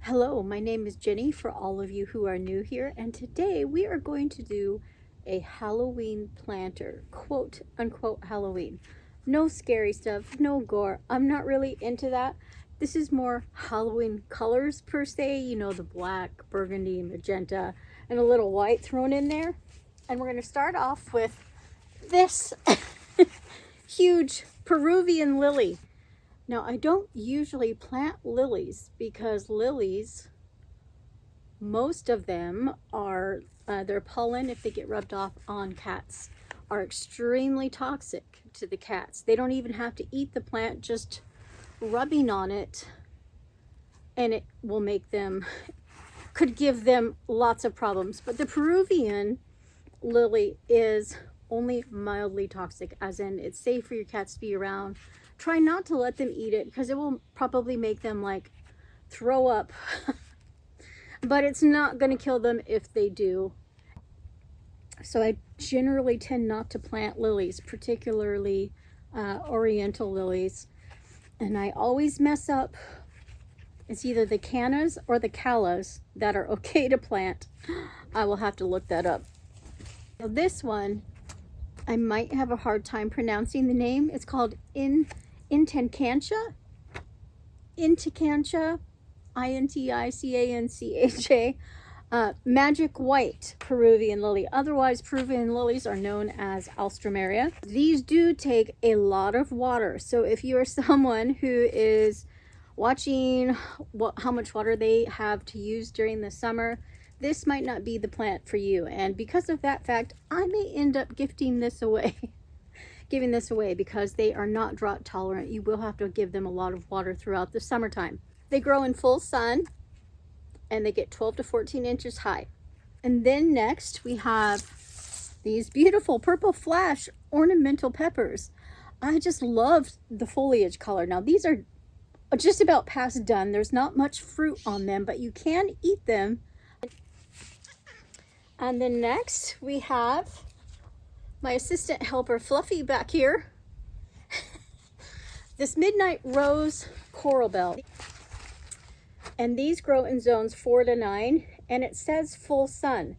Hello, my name is Jenny for all of you who are new here, and today we are going to do a Halloween planter, quote unquote Halloween. No scary stuff, no gore. I'm not really into that. This is more Halloween colors per se, you know, the black, burgundy, magenta, and a little white thrown in there. And we're going to start off with this huge Peruvian lily. Now, I don't usually plant lilies because lilies, most of them are, their pollen, if they get rubbed off on cats, are extremely toxic to the cats. They don't even have to eat the plant, just rubbing on it, and it will make them, could give them lots of problems. But the Peruvian lily is only mildly toxic, as in it's safe for your cats to be around. Try not to let them eat it because it will probably make them like throw up. But it's not going to kill them if they do. So I generally tend not to plant lilies, particularly oriental lilies. And I always mess up. It's either the cannas or the callas that are okay to plant. I will have to look that up. Now this one, I might have a hard time pronouncing the name. It's called Inticancha. Inticancha. Inticancha. Magic white Peruvian lily. Otherwise, Peruvian lilies are known as Alstroemeria. These do take a lot of water. So if you are someone who is watching how much water they have to use during the summer, this might not be the plant for you. And because of that fact, I may end up giving this away because they are not drought tolerant. You will have to give them a lot of water throughout the summertime. They grow in full sun and they get 12 to 14 inches high. And then next we have these beautiful purple flash ornamental peppers. I just love the foliage color. Now these are just about past done. There's not much fruit on them, but you can eat them. And then next we have my assistant helper Fluffy back here. This midnight rose coral bell. And these grow in zones 4 to 9, and it says full sun.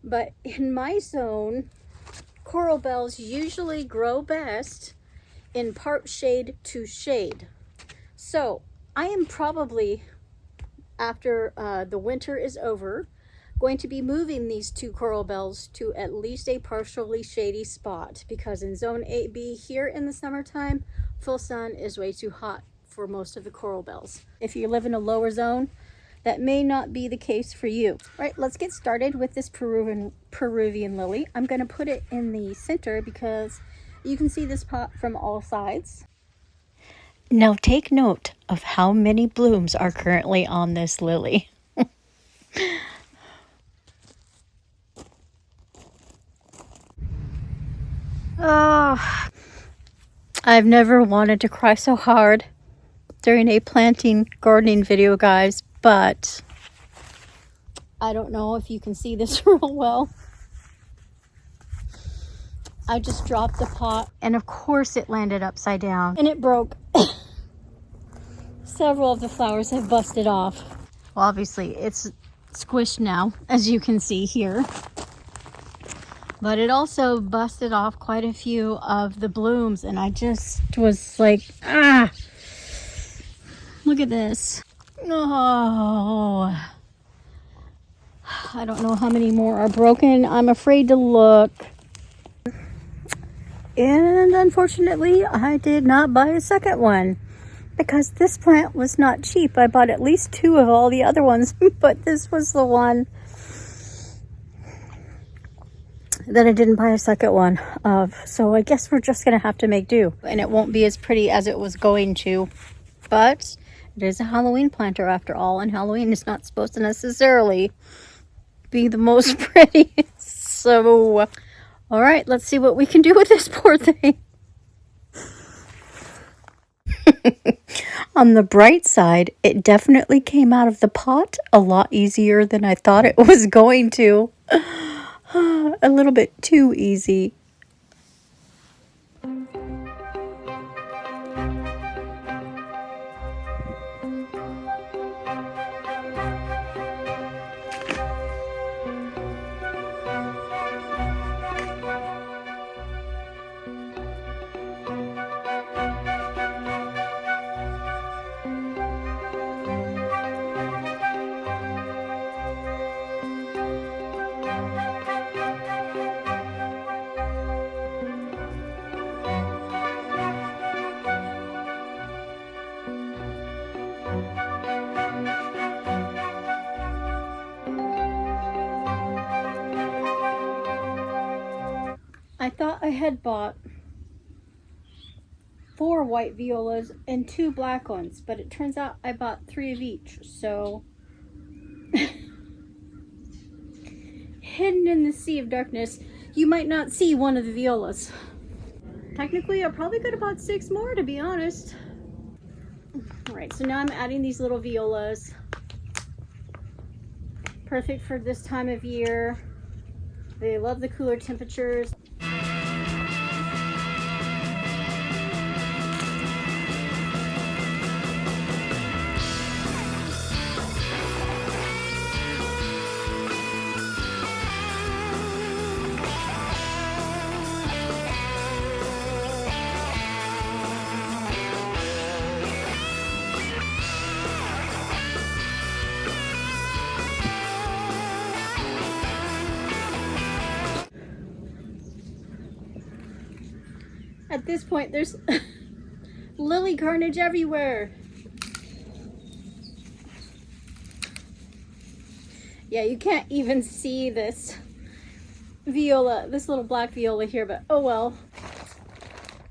But in my zone, coral bells usually grow best in part shade to shade. So I am probably, after the winter is over, going to be moving these two coral bells to at least a partially shady spot, because in zone 8B here in the summertime, full sun is way too hot for most of the coral bells. If you live in a lower zone, that may not be the case for you. All right, let's get started with this Peruvian lily. I'm going to put it in the center because you can see this pot from all sides. Now take note of how many blooms are currently on this lily. Oh, I've never wanted to cry so hard during a planting gardening video, guys, but I don't know if you can see this real well. I just dropped the pot and of course it landed upside down and it broke. Several of the flowers have busted off. Well, obviously it's squished now, as you can see here, but it also busted off quite a few of the blooms, and I just was like, ah, look at this. Oh, I don't know how many more are broken. I'm afraid to look. And unfortunately, I did not buy a second one because this plant was not cheap. I bought at least 2 of all the other ones, but this was the one that I didn't buy a second one of. So I guess we're just going to have to make do. And it won't be as pretty as it was going to, but it is a Halloween planter after all, and Halloween is not supposed to necessarily be the most pretty. So, all right, let's see what we can do with this poor thing. On the bright side, it definitely came out of the pot a lot easier than I thought it was going to. A little bit too easy. I had bought 4 white violas and 2 black ones, but it turns out I bought 3 of each, so hidden in the sea of darkness, you might not see one of the violas. Technically, I probably could have bought 6 more, to be honest. Alright, so now I'm adding these little violas. Perfect for this time of year. They love the cooler temperatures. At this point, there's lily carnage everywhere. Yeah, you can't even see this viola, this little black viola here, but oh well.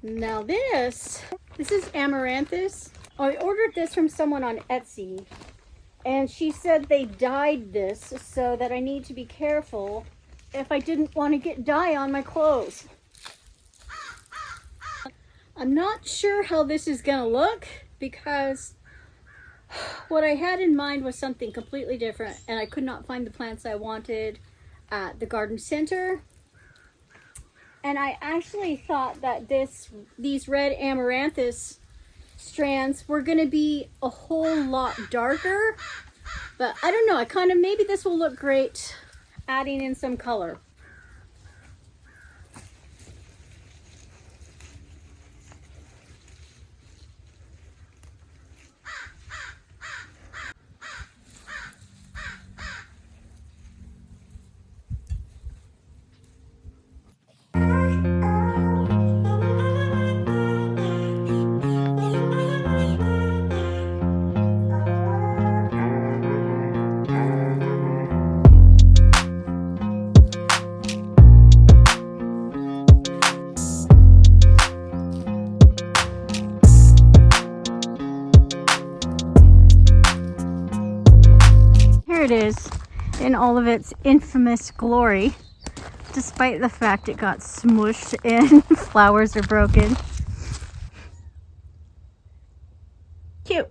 Now this is Amaranthus. I ordered this from someone on Etsy, and she said they dyed this, so that I need to be careful if I didn't want to get dye on my clothes. I'm not sure how this is gonna look, because what I had in mind was something completely different, and I could not find the plants I wanted at the garden center. And I actually thought that these red Amaranthus strands were gonna be a whole lot darker, but I don't know, maybe this will look great adding in some color. It is in all of its infamous glory, despite the fact it got smushed and flowers are broken. Cute.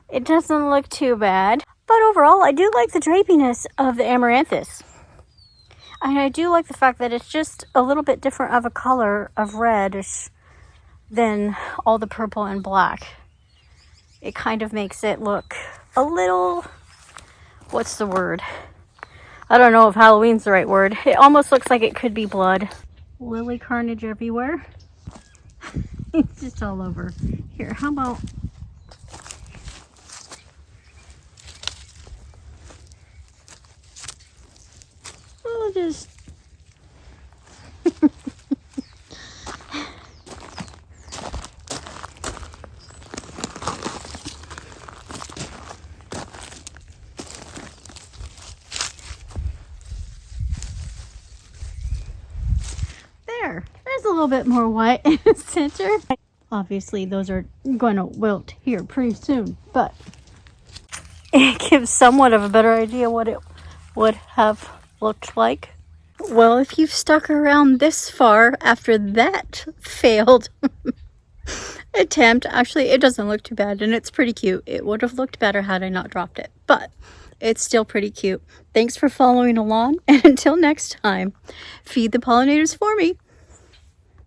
It doesn't look too bad, but overall I do like the drapiness of the Amaranthus. And I do like the fact that it's just a little bit different of a color of reddish than all the purple and black. It kind of makes it look a little, what's the word? I don't know if Halloween's the right word. It almost looks like it could be blood. Lily carnage everywhere. It's just all over. Here, how about... we'll just... There's a little bit more white in the center. Obviously those are going to wilt here pretty soon, but it gives somewhat of a better idea what it would have looked like. Well, if you've stuck around this far after that failed attempt, actually it doesn't look too bad and it's pretty cute. It would have looked better had I not dropped it, but it's still pretty cute. Thanks for following along, and until next time, feed the pollinators for me.